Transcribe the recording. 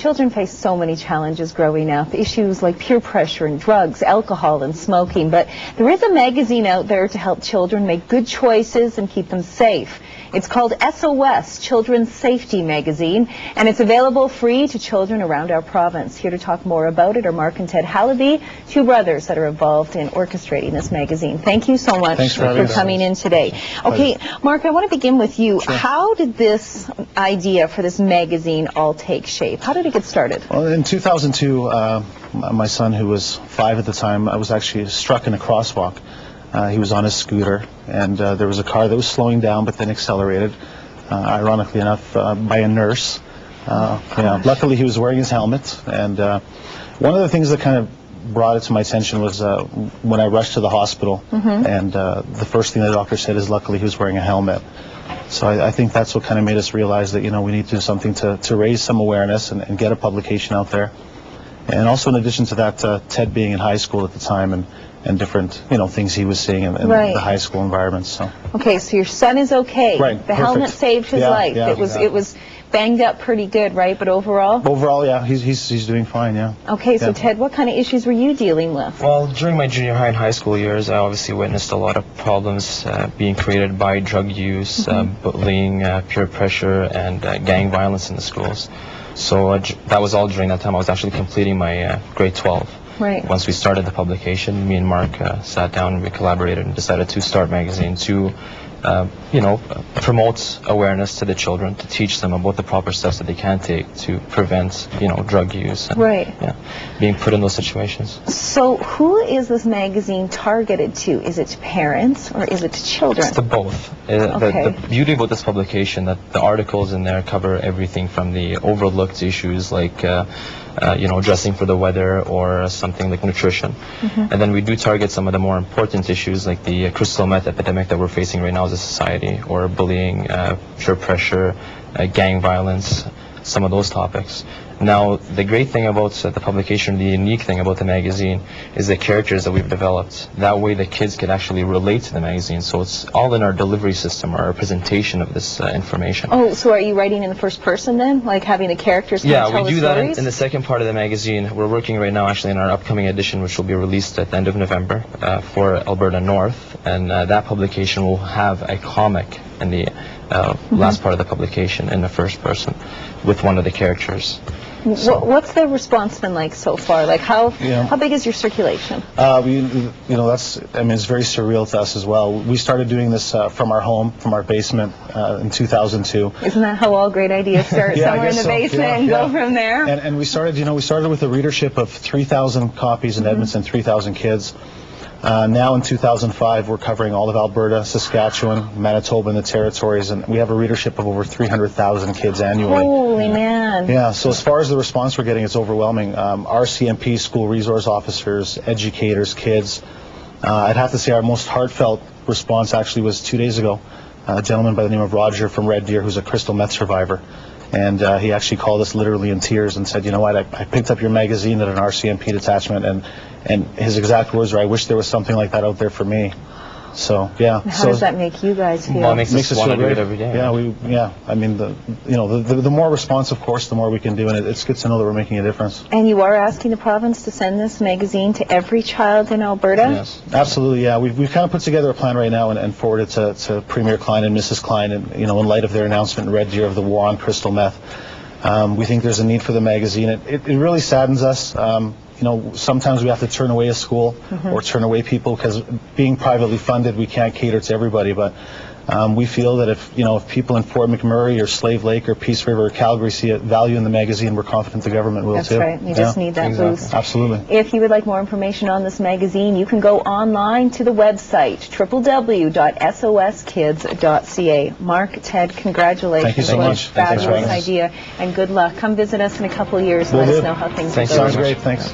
children face so many challenges growing up, issues like peer pressure and drugs, alcohol and smoking, but there is a magazine out there to help children make good choices and keep them safe. It's called SOS, Children's Safety Magazine, and it's available free to children around our province. Here to talk more about it are Mark and Ted Hallaby, two brothers that are involved in orchestrating this magazine. Thank you so much for coming in today. Okay, Mark, I want to begin with you. Sure. How did this idea for this magazine all take shape? How did it get started? Well, in 2002, my son, who was 5 at the time, was actually struck in a crosswalk. He was on his scooter, and there was a car that was slowing down but then accelerated, ironically enough, by a nurse. Luckily, he was wearing his helmet, and one of the things that kind of brought it to my attention was when I rushed to the hospital, and the first thing the doctor said is, luckily, he was wearing a helmet. So I think that's what kind of made us realize that, you know, we need to do something to raise some awareness and get a publication out there. And also, in addition to that, Ted being in high school at the time, and different, you know, things he was seeing in the high school environment. So. Okay, so your son is okay. Right. The helmet saved his life. Yeah, it was banged up pretty good, right? But overall? Overall, yeah, he's doing fine, yeah. Okay, so Ted, what kind of issues were you dealing with? Well, during my junior high and high school years, I obviously witnessed a lot of problems being created by drug use, bullying, peer pressure, and gang violence in the schools. So that was all during that time. I was actually completing my grade 12. Right. Once we started the publication, me and Mark sat down and we collaborated and decided to start magazine to, promote awareness to the children, to teach them about the proper steps that they can take to prevent, drug use. And, being put in those situations. So who is this magazine targeted to? Is it to parents or is it to children? It's to both. The beauty about this publication that the articles in there cover everything from the overlooked issues like dressing for the weather or something like nutrition. And then we do target some of the more important issues like the crystal meth epidemic that we're facing right now as a society, or bullying, peer pressure, gang violence, some of those topics. Now, the great thing about the publication, the unique thing about the magazine, is the characters that we've developed. That way the kids could actually relate to the magazine. So it's all in our delivery system, our presentation of this information. Oh, so are you writing in the first person then? Like having the characters tell the stories? Yeah, we do that in the second part of the magazine. We're working right now actually in our upcoming edition, which will be released at the end of November for Alberta North. And that publication will have a comic in the last part of the publication in the first person with one of the characters. So. What's the response been like so far? Like how big is your circulation? It's very surreal to us as well. We started doing this from our home, from our basement in 2002. Isn't that how all great ideas start? Somewhere in the basement and go from there? And we started, we started with a readership of 3,000 copies in Edmonton, 3,000 kids. Now in 2005, we're covering all of Alberta, Saskatchewan, Manitoba, and the territories, and we have a readership of over 300,000 kids annually. Holy man. Yeah, so as far as the response we're getting, it's overwhelming. RCMP, school resource officers, educators, kids. I'd have to say our most heartfelt response actually was 2 days ago. A gentleman by the name of Roger from Red Deer, who's a crystal meth survivor. And he actually called us literally in tears and said, you know what, I picked up your magazine at an RCMP detachment, and his exact words were, I wish there was something like that out there for me. So, yeah. How does that make you guys feel? Well, it makes us want to do it every day. Yeah, I mean, the more response, of course, the more we can do, and it's good to know that we're making a difference. And you are asking the province to send this magazine to every child in Alberta? Yes, absolutely, yeah. We've kind of put together a plan right now and forwarded to Premier Klein and Mrs. Klein, and, in light of their announcement in Red Deer of the war on crystal meth. We think there's a need for the magazine. It really saddens us. Sometimes we have to turn away a school or turn away people because being privately funded, we can't cater to everybody. But we feel that if people in Fort McMurray or Slave Lake or Peace River or Calgary see a value in the magazine, we're confident the government will too. That's right. You just need that boost. Absolutely. If you would like more information on this magazine, you can go online to the website, www.soskids.ca. Mark, Ted, congratulations. Thank you so much. Fabulous idea, and good luck. Come visit us in a couple of years and let us know how things are going. Sounds great. Thanks.